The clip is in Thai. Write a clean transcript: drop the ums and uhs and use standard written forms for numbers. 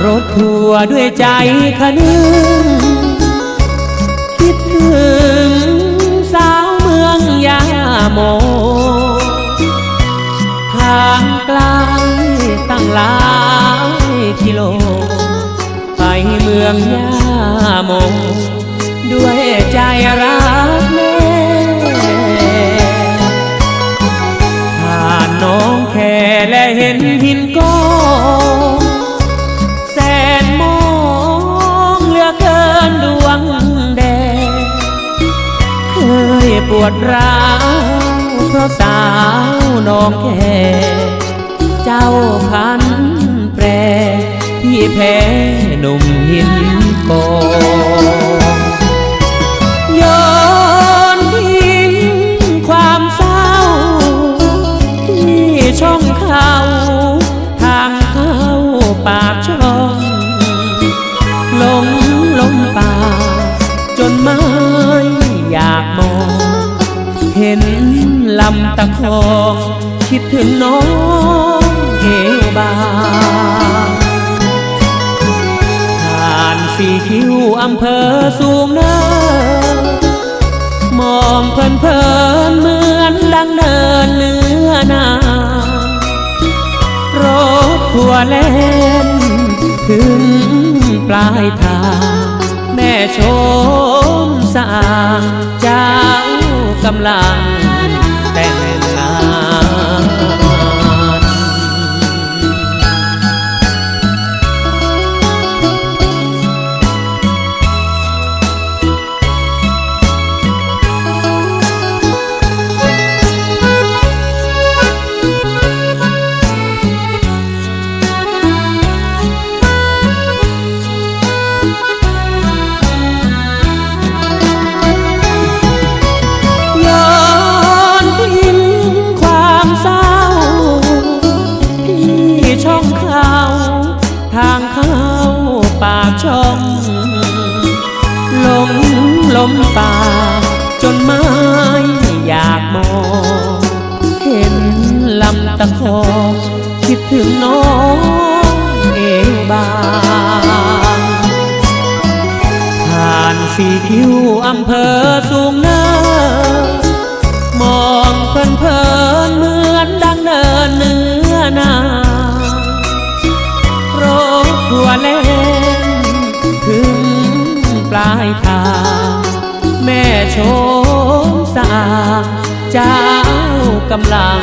รถทัวร์ด้วยใจคะนึงคิดถึงสาวเมืองยาโมทางไกลตั้งหลายกิโลไปเมืองยาโมด้วยใจรักแม่ผ่านน้องแค่และเห็นหินก้อนดวงแดงเคยปวดร้าวเพราะสาวน้องแก่เจ้าพันแปรพี่แพ้หนุ่มหินโกย้อนทิ้งความเศร้าที่ช่องเขาทางเข้าปากช่องลมป่าจนไม่อยากมองเห็นลำตะคองคิดถึงน้องเหวบางผ่านสี่คิ้วอำเภอสูงเนินมองเพลินเหมือนดังเนินเนื้อนาโรถทัวร์เล่นถึงปลายทางแม่ชมสะอาดเจ้ากำลังแต่งงานช่องลมป่าจนไม่อยากมองเห็นลำตะคองคิดถึงน้องเอวบางผ่านสี่คิ้วอำเภอสูงเนินมองเพลินเหมือนดังเนินเนื้อนาโรถทัวร์เล่นถึงปลายทางแม่ชมสะอาดเจ้ากำลัง